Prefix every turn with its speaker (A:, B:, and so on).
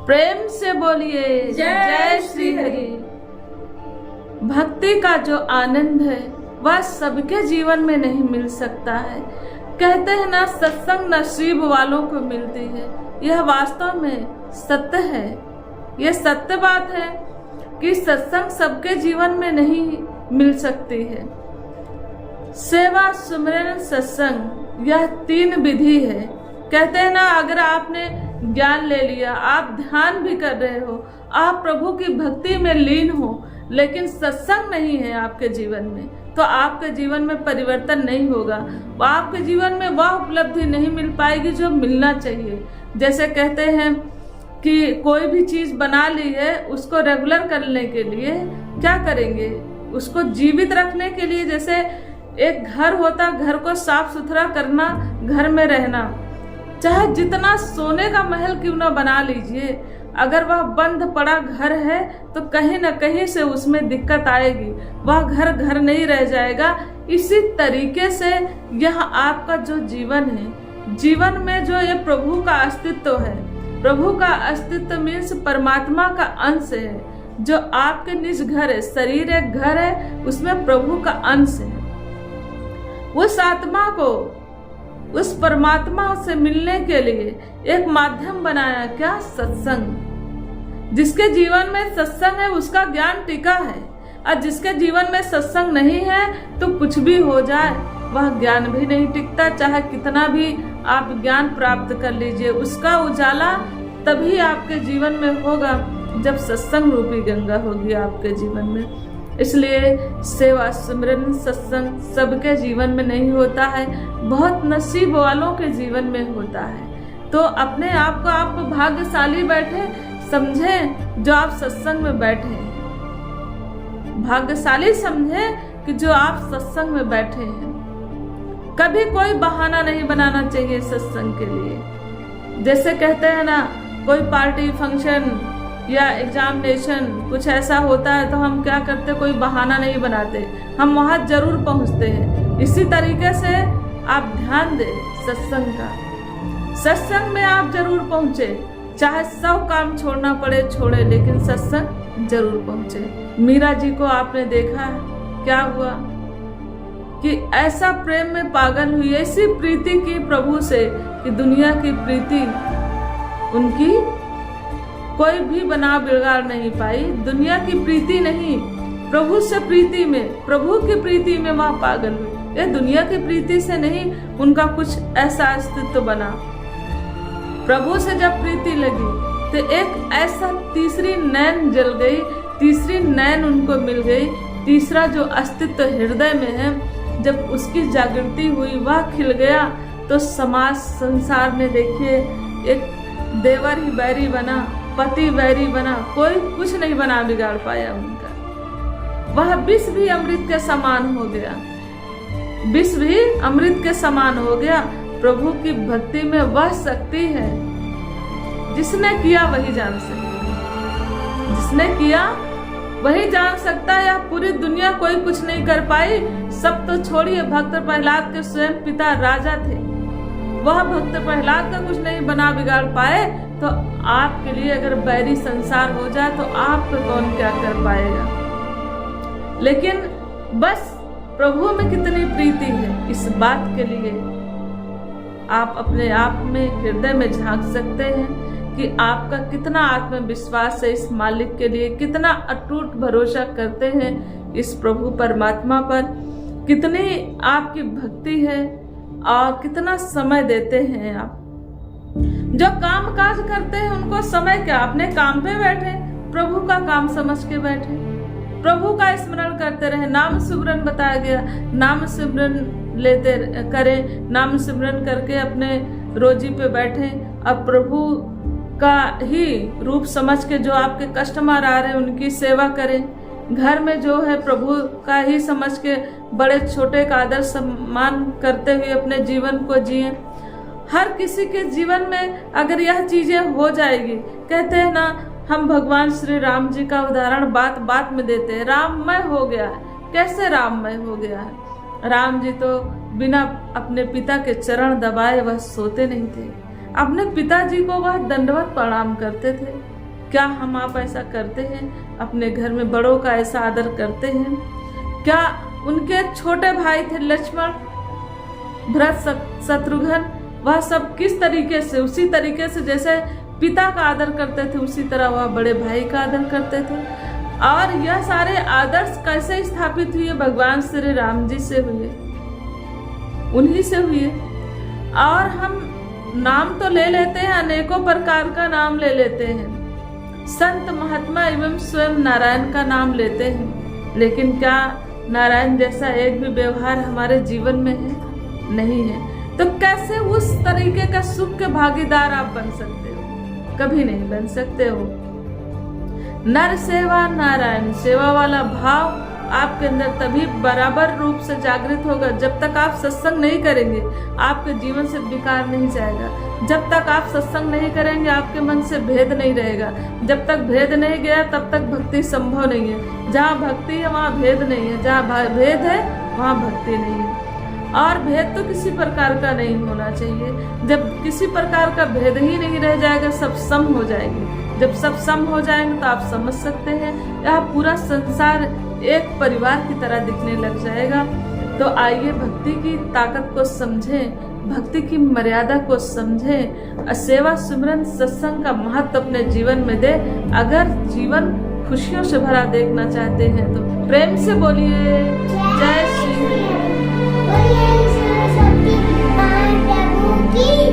A: प्रेम से बोलिए जय श्री हरि। भक्ति का जो आनंद है वह सबके जीवन में नहीं मिल सकता है। कहते हैं ना, सत्संग नसीब वालों को मिलती है। यह वास्तव में सत्य है। यह सत्य बात है कि सत्संग सबके जीवन में नहीं मिल सकती है। सेवा, सुमिरन, सत्संग, यह 3 विधि है। कहते हैं ना, अगर आपने ज्ञान ले लिया, आप ध्यान भी कर रहे हो, आप प्रभु की भक्ति में लीन हो, लेकिन सत्संग नहीं है आपके जीवन में, तो आपके जीवन में परिवर्तन नहीं होगा। आपके जीवन में वह उपलब्धि नहीं मिल पाएगी जो मिलना चाहिए। जैसे कहते हैं कि कोई भी चीज बना ली है, उसको रेगुलर करने के लिए क्या करेंगे? उसको जीवित रखने के लिए, जैसे एक घर होता, घर को साफ सुथरा करना, घर में रहना, चाहे जितना सोने का महल क्यों ना बना लीजिए, अगर वह बंद पड़ा घर है तो कहीं ना कहीं से उसमें दिक्कत आएगी, वह घर घर नहीं रह जाएगा। इसी तरीके से यह आपका जो जीवन है, जीवन में जो ये प्रभु का अस्तित्व है, प्रभु का अस्तित्व मीन्स परमात्मा का अंश है। जो आपके निज घर है, शरीर एक घर है, उसमें प्रभु का अंश है। उस आत्मा को, उस परमात्मा से मिलने के लिए एक माध्यम बनाया, क्या? सत्संग। जिसके जीवन में सत्संग है उसका ज्ञान टिका है, और जिसके जीवन में सत्संग नहीं है तो कुछ भी हो जाए वह ज्ञान भी नहीं टिकता। चाहे कितना भी आप ज्ञान प्राप्त कर लीजिए, उसका उजाला तभी आपके जीवन में होगा जब सत्संग रूपी गंगा होगी आपके जीवन में। इसलिए सेवा, सिमरन, सत्संग सबके जीवन में नहीं होता है, बहुत नसीब वालों के जीवन में होता है। तो अपने आप को आप भाग्यशाली बैठे समझें जो आप सत्संग में बैठे, भाग्यशाली समझें कि जो आप सत्संग में बैठे हैं। कभी कोई बहाना नहीं बनाना चाहिए सत्संग के लिए। जैसे कहते हैं ना, कोई पार्टी, फंक्शन या एग्जामिनेशन कुछ ऐसा होता है तो हम क्या करते, कोई बहाना नहीं बनाते, हम वहां जरूर पहुंचते हैं। इसी तरीके से आप ध्यान दें सत्संग का। सत्संग में आप जरूर पहुंचे, चाहे सब काम छोड़ना पड़े छोड़े, लेकिन सत्संग जरूर पहुंचे। मीरा जी को आपने देखा क्या हुआ कि ऐसा प्रेम में पागल हुई, ऐसी प्रीति की प्रभु से कि दुनिया की प्रीति उनकी कोई भी बना बिगाड़ नहीं पाई। दुनिया की प्रीति नहीं, प्रभु से प्रीति में, प्रभु की प्रीति में वह पागल हुई। ये दुनिया की प्रीति से नहीं, उनका कुछ ऐसा अस्तित्व बना। प्रभु से जब प्रीति लगी तो एक ऐसा तीसरी नैन जल गई, तीसरी नैन उनको मिल गई। तीसरा जो अस्तित्व हृदय में है, जब उसकी जागृति हुई, वह खिल गया, तो समाज संसार में देखिए एक देवर ही बैरी बना, पति बैरी बना, कोई कुछ नहीं बना बिगाड़ पाया उनका। वह विष भी अमृत के समान हो गया, विष भी अमृत के समान हो गया। प्रभु की भक्ति में वह शक्ति है, जिसने किया वही जान सकता, जिसने किया वही जान सकता है। या पूरी दुनिया कोई कुछ नहीं कर पाई। सब तो छोड़िए, भक्त प्रहलाद के स्वयं पिता राजा थे, वह भक्त प्रहलाद का कुछ नहीं बना बिगाड़ पाए, तो आपके लिए अगर बैरी संसार हो जाए तो आपको कौन क्या कर पाएगा। लेकिन बस प्रभु में कितनी प्रीति है, इस बात के लिए आप अपने आप में, हृदय में झांक सकते हैं कि आपका कितना आत्मविश्वास है इस मालिक के लिए, कितना अटूट भरोसा करते हैं इस प्रभु परमात्मा पर, कितनी आपकी भक्ति है और कितना समय देते हैं आप। जो काम काज करते हैं उनको समय क्या, अपने काम पे बैठे, प्रभु का काम समझ के बैठे, प्रभु का स्मरण करते रहे। नाम सिमरन बताया गया, नाम सिमरन लेते करें, नाम सिमरन करके अपने रोजी पे बैठे। अब प्रभु का ही रूप समझ के जो आपके कस्टमर आ रहे हैं उनकी सेवा करें। घर में जो है प्रभु का ही समझ के बड़े छोटे का आदर सम्मान करते हुए अपने जीवन को जिए। हर किसी के जीवन में अगर यह चीजें हो जाएगी, कहते हैं ना, हम भगवान श्री राम जी का उदाहरण बात बात में देते हैं। राममय हो गया है, कैसे राममय हो गया है? राम जी तो बिना अपने पिता के चरण दबाए वह सोते नहीं थे, अपने पिताजी को वह दंडवत प्रणाम करते थे। क्या हम आप ऐसा करते हैं? अपने घर में बड़ों का ऐसा आदर करते हैं? क्या उनके छोटे भाई थे लक्ष्मण, भरत, शत्रुघ्न, वह सब किस तरीके से, उसी तरीके से जैसे पिता का आदर करते थे उसी तरह वह बड़े भाई का आदर करते थे। और यह सारे आदर्श कैसे स्थापित हुए? भगवान श्री राम जी से हुए, उन्हीं से हुए। और हम नाम तो ले लेते हैं, अनेकों प्रकार का नाम ले लेते हैं, संत महात्मा एवं स्वयं नारायण का नाम लेते हैं, लेकिन क्या नारायण जैसा एक भी व्यवहार हमारे जीवन में है? नहीं है। तो कैसे उस तरीके का सुख के भागीदार आप बन सकते हो? कभी नहीं बन सकते हो। नर सेवा नारायण सेवा वाला भाव आपके अंदर तभी बराबर रूप से जागृत होगा। जब तक आप सत्संग नहीं करेंगे आपके जीवन से विकार नहीं जाएगा। जब तक आप सत्संग नहीं करेंगे आपके मन से भेद नहीं रहेगा। जब तक भेद नहीं गया तब तक भक्ति संभव नहीं है। जहाँ भक्ति है वहाँ भेद नहीं है, जहाँ भेद है वहाँ भक्ति नहीं है। और भेद तो किसी प्रकार का नहीं होना चाहिए। जब किसी प्रकार का भेद ही नहीं रह जाएगा, सब सम हो जाएंगे। जब सब सम हो जाएंगे तो आप समझ सकते हैं यह पूरा संसार एक परिवार की तरह दिखने लग जाएगा। तो आइए भक्ति की ताकत को समझें, भक्ति की मर्यादा को समझें, सेवा सिमरन सत्संग का महत्व अपने जीवन में दे। अगर जीवन खुशियों से भरा देखना चाहते हैं तो प्रेम से बोलिए जय श्री
B: बोलिए सरस्वती माता की